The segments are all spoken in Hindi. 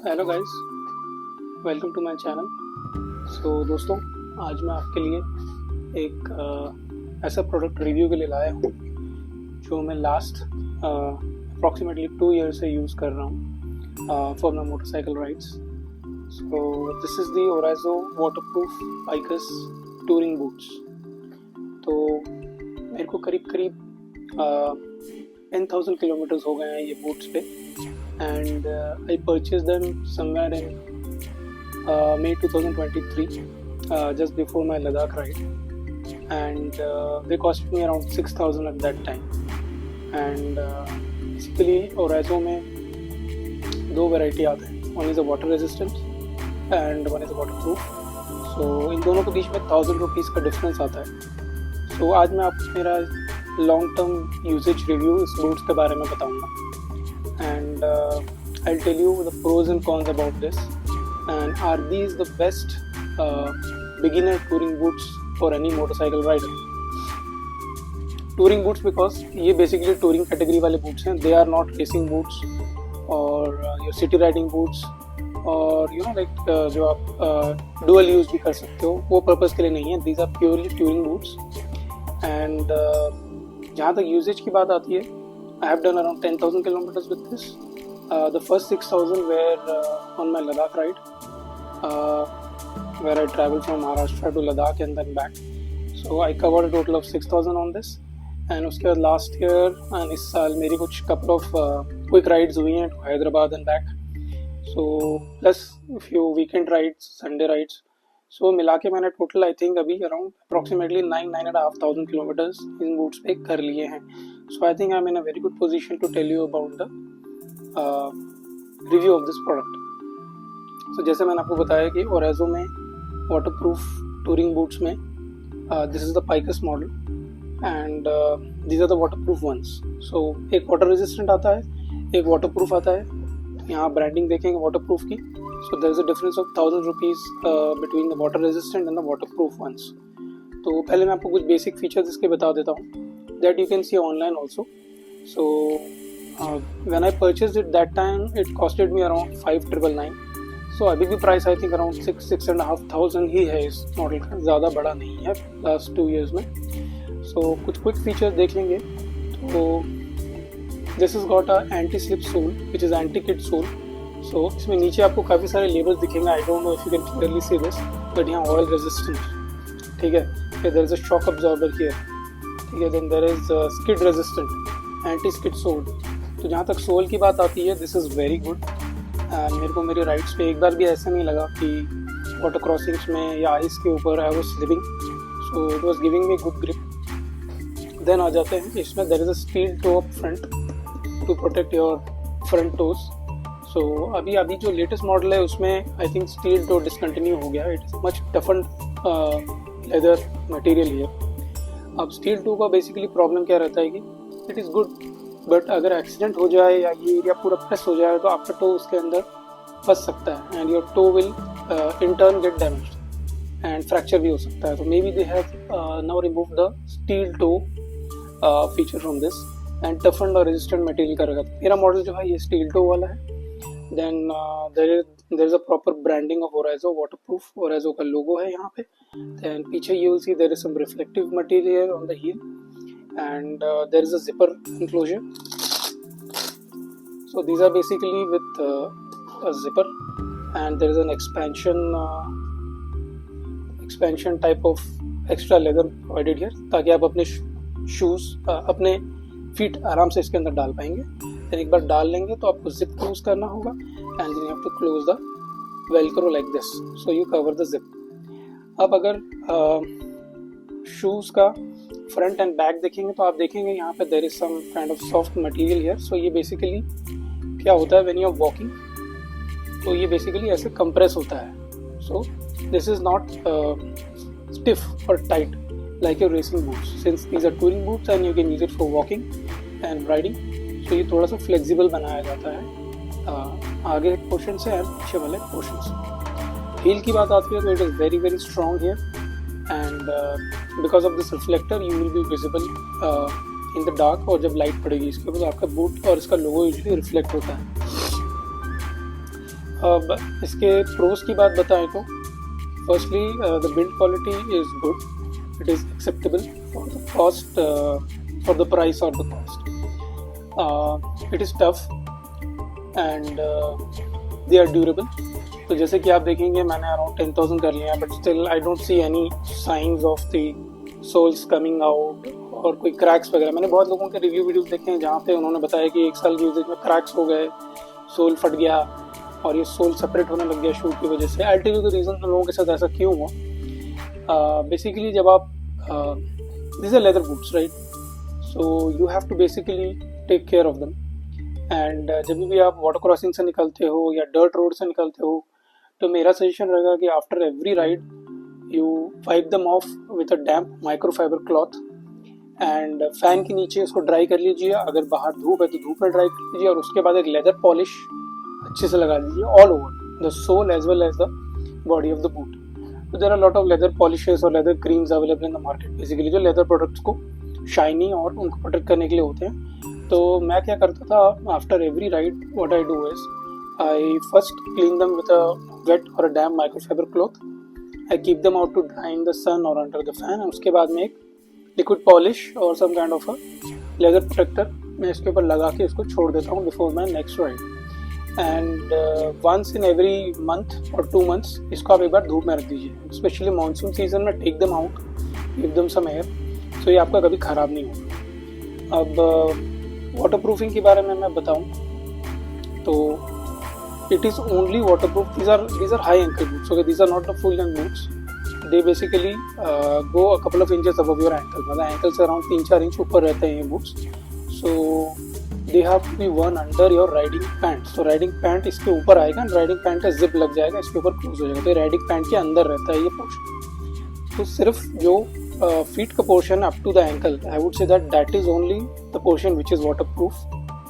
Hello guys, welcome to my channel. दोस्तों, आज मैं आपके लिए एक ऐसा प्रोडक्ट रिव्यू के लिए लाया हूँ जो मैं लास्ट अप्रॉक्सीमेटली 2 ईयर से यूज़ कर रहा हूँ for my motorcycle rides. This is the Oraizo waterproof bikers touring boots. तो मेरे को करीब 10,000 किलोमीटर्स हो गए हैं ये बूट्स पे, and I purchased them somewhere in May 2023, just before my Ladakh ride, and they cost me around 6,000 at that time. And basically Orazzo में दो वैरायटी आते हैं, one is a water resistant and one is a waterproof. So इन दोनों के बीच में 1,000 रुपीज़ का डिफरेंस आता है। So आज मैं आपको मेरा लॉन्ग टर्म यूजेज रिव्यू इस बूट्स के बारे में बताऊंगा, and I'll tell you the pros and cons about this, and are these the best beginner touring boots for any motorcycle rider. Touring boots because ये basically touring category वाले boots हैं, they are not racing boots और your city riding boots और like जो आप dual use भी कर सकते हो, वो पर्पज़ के लिए नहीं है। These are purely touring boots, and जहाँ तक यूजेज की बात आती है, I have done around 10,000 kilometers with this. The first 6,000 were on my Ladakh ride, where I traveled from Maharashtra to Ladakh and then back. So I covered a total of 6,000 on this. And उसके बाद last year and इस साल मेरी कुछ couple of quick rides हुई हैं to Hyderabad and back. So plus a few weekend rides, Sunday rides. So मिला के मैंने टोटल I think अभी around approximately 9,500 kilometers इन बूट्स पे कर लिए हैं. So I think I'm in a very good position to tell you about the review of this product. So जैसे मैंने आपको बताया कि Orazzo में waterproof touring boots में this is the Picus model and these are the waterproof ones. So एक water resistant आता है, एक waterproof आता है. यहाँ branding देखेंगे waterproof की. So there is a difference of 1,000 rupees between the water resistant and the waterproof ones. तो पहले मैं आपको कुछ basic features इसके बता देता हूँ that you can see online also. So when I purchased it that time it costed me around 5,999. So अभी भी प्राइस I think around 6,500 ही है इस मॉडल का, ज़्यादा बड़ा नहीं है लास्ट 2 years में. So कुछ क्विक फीचर्स देख लेंगे. तो this has got a anti-slip sole which is anti-kid sole. So इसमें नीचे आपको काफ़ी सारे लेबल्स दिखेंगे. I don't know if you can clearly see this, but यहाँ oil resistant, ठीक है. फिर there is a shock absorber here, ठीक है. Then there is skid resistant, anti-skid sole. तो जहाँ तक सोल की बात आती है, this is very good. मेरे को मेरी राइड्स पे एक बार भी ऐसा नहीं लगा कि वाटर क्रॉसिंग्स में या आइस के ऊपर I was slipping. So it was giving me good grip. Then आ जाते हैं इसमें there is a steel toe up front to protect your front toes. So अभी जो लेटेस्ट मॉडल है उसमें I think steel toe discontinue हो गया. It is much toughen leather material here. अब स्टील टो का बेसिकली प्रॉब्लम क्या रहता है कि इट इज़ गुड, बट अगर एक्सीडेंट हो जाए या ये एरिया पूरा प्रेस हो जाए तो आपका टो उसके अंदर फंस सकता है and your toe will in turn get damaged and fracture भी हो सकता है. तो may be they have now remove the steel toe feature from this and toughened और रेजिस्टेंट मटेरियल का रखा. मेरा मॉडल जो है ये स्टील टो वाला है. Then there is a proper branding of Orazzo waterproof. Orazzo का लोगो है यहाँ पे. देन पीछे you will see there is some reflective material on the heel and there is a zipper enclosure. So these are basically with a zipper and there is an expansion type of extra leather provided here ताकि आप अपने शूज़ अपने फीट आराम से इसके अंदर डाल पाएंगे. then एक बार डाल लेंगे तो आपको zip close करना होगा and then you have to close the velcro like this so you cover the zip. अब अगर शूज़ का फ्रंट एंड बैक देखेंगे तो आप देखेंगे यहाँ पे there is some kind of soft material here. So ये बेसिकली क्या होता है व्हेन यू आर वॉकिंग, तो ये बेसिकली ऐसे कंप्रेस होता है. So this is not stiff और tight like your racing boots. Since these are touring boots and you can use it for walking and riding, so ये थोड़ा सा फ्लेक्सिबल बनाया जाता है आगे पोर्शन से एंड पीछे वाले पोर्शन से. हील की बात आती है तो it is very very strong here and because of this reflector you will be visible in the dark. और जब लाइट पड़ेगी इसके ऊपर तो आपका बूट और इसका लोगो यूजुअली रिफ्लेक्ट होता है. अब इसके प्रोज की बात बताएं तो firstly the build quality is good, it is acceptable for the cost, for the price or the cost. It is tough and they are durable. तो जैसे कि आप देखेंगे मैंने अराउंड 10,000 कर लिया, but still I don't see any signs of the soles coming out और कोई क्रैक्स वगैरह. मैंने बहुत लोगों के रिव्यू वीडियोस देखे हैं जहाँ पे उन्होंने बताया कि 1 साल की यूजेज में क्रैक्स हो गए, सोल फट गया और ये सोल सेपरेट होने लग गया शू की वजह से. I tell you the reason लोगों के साथ ऐसा क्यों हुआ. बेसिकली जब आप these are leather boots, right? So you have to basically take care of them. And जब भी आप वाटर क्रॉसिंग से निकलते हो या डर्ट रोड से निकलते हो तो मेरा सजेशन रहेगा कि after every ride you wipe them of with a damp microfiber cloth and fan के नीचे उसको ड्राई कर लीजिए. अगर बाहर धूप है तो धूप में ड्राई कर लीजिए और उसके बाद एक लेदर पॉलिश अच्छे से लगा दीजिए all over the sole as well as the body of the boot. तो there are lot of leather polishes और leather creams available in the market basically जो लेदर प्रोडक्ट्स को शाइनी और उनको प्रोटेक्ट करने के लिए होते हैं. तो मैं क्या करता था after every ride what I do is I first clean them with a wet और a damp microfiber cloth. I keep them out to dry in the sun और अंडर द फैन. उसके बाद में एक लिक्विड पॉलिश और some kind of a leather protector मैं इसके ऊपर लगा के इसको छोड़ देता हूँ before my next ride. And once in every month और 2 months इसको आप एक बार धूप में रख दीजिए. स्पेशली मानसून सीजन में take them out, give them some air, so ये आपका कभी ख़राब नहीं होगा. अब वाटर प्रूफिंग के बारे में मैं बताऊं तो it is only water proof. These are high ankle boots. Okay, these are not the full length boots. They basically go a couple of inches above your ankle. मतलब एंकल से अराउंड 3-4 इंच ऊपर रहते हैं ये boots. So they have to be worn under your riding pants. तो राइडिंग पैंट इसके ऊपर आएगा एंड राइडिंग पैंट का जिप लग जाएगा, इसके ऊपर क्लोज हो जाएगा. तो राइडिंग पैंट के अंदर रहता है ये पोर्शन. तो सिर्फ जो फीट का portion up to the ankle, I would say that is only the portion which is water proof.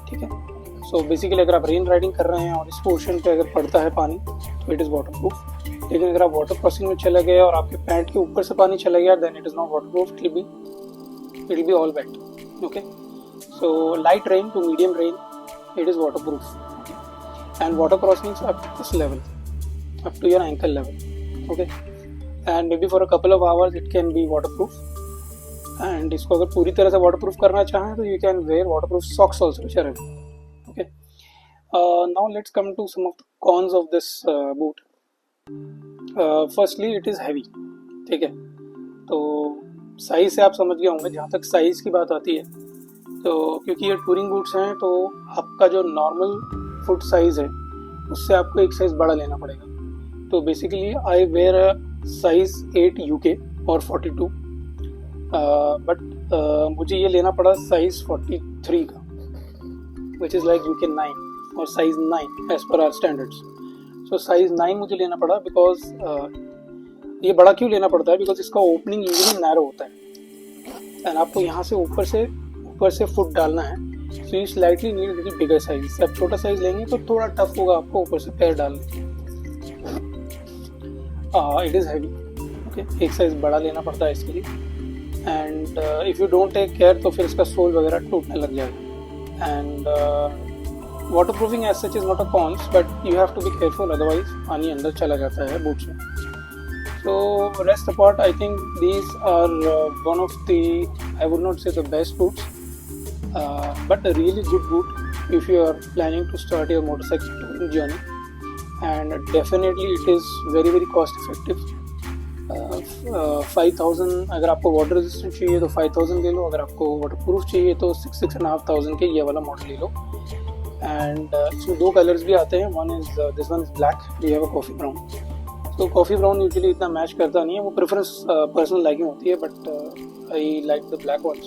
ठीक है. सो बेसिकली अगर आप रेन राइडिंग कर रहे हैं और इस पोर्शन पे अगर पड़ता है पानी तो इट इज़ वाटर प्रूफ. लेकिन अगर आप वाटर क्रॉसिंग में चले गए और आपके पैंट के ऊपर से पानी चला गया then it is not water proof. It will be all wet. Okay. So light rain to medium rain, it is waterproof. Okay. And water crossings up to this level, up to your ankle level. Okay. And maybe for a couple of hours it can be waterproof. And इसको अगर पूरी तरह से waterproof करना चाहें तो you can wear waterproof socks also, which are heavy. Okay. Now let's come to some of the cons of this boot. Firstly, it is heavy. ठीक है. तो साइज से आप समझ गए होंगे. जहाँ तक साइज की बात आती है तो क्योंकि ये टूरिंग बूट्स हैं तो आपका जो नॉर्मल फुट साइज़ है उससे आपको एक साइज़ बड़ा लेना पड़ेगा. तो basically I wear size 8 UK और 42, बट मुझे ये लेना पड़ा साइज़ 43 का विच इज़ लाइक UK 9 और size 9 as per our standards. So size 9 मुझे लेना पड़ा बिकॉज ये बड़ा क्यों लेना पड़ता है बिकॉज इसका ओपनिंग यूजुअली नैरो होता है एंड आपको यहाँ से ऊपर से फुट डालना है. So you slightly need little bigger size. आप छोटा साइज लेंगे तो थोड़ा टफ होगा आपको ऊपर से पैर डालने. It is heavy. ओके, एक साइज बड़ा लेना पड़ता है इसके लिए. And if you don't take care तो फिर इसका सोल वगैरह टूटने लग जाएगा. And water proofing as such is not a cons but you have to be careful, otherwise पानी अंदर चला जाता है बूट्स में. So rest apart, I think these are one of the, I would not say the best boots, but a really good boot if you are planning to start your motorcycle touring journey. And definitely it is very very cost effective. 5,000 अगर आपको वाटर रेजिस्टेंट चाहिए तो 5,000 ले लो. अगर आपको वाटर प्रूफ चाहिए तो 6,500 के ये वाला मॉडल ले लो. एंड इसमें 2 कलर्स भी आते हैं. This one is black, we have a coffee brown. तो कॉफ़ी ब्राउन यूजुअली इतना मैच करता नहीं है, वो प्रेफरेंस पर्सनल लाइकिंग होती है, but I like the black ones.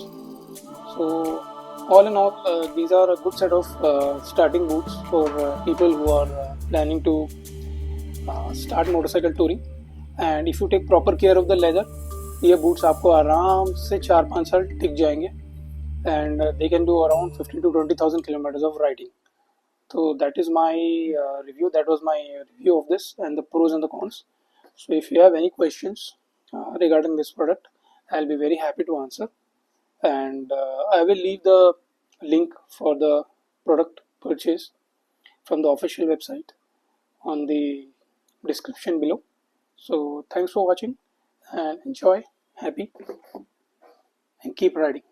So all in all these are a good set of starting boots for people who are planning to start motorcycle touring. And if you take proper care of the leather ये बूट्स आपको आराम से 4-5 साल टिक जाएंगे. And they can do around 15,000 to 20,000 kilometers of riding. So that is my review. That was my review of this and the pros and the cons. So if you have any questions regarding this product, I'll be very happy to answer. And I will leave the link for the product purchase from the official website on the description below. So thanks for watching and enjoy, happy, and keep riding.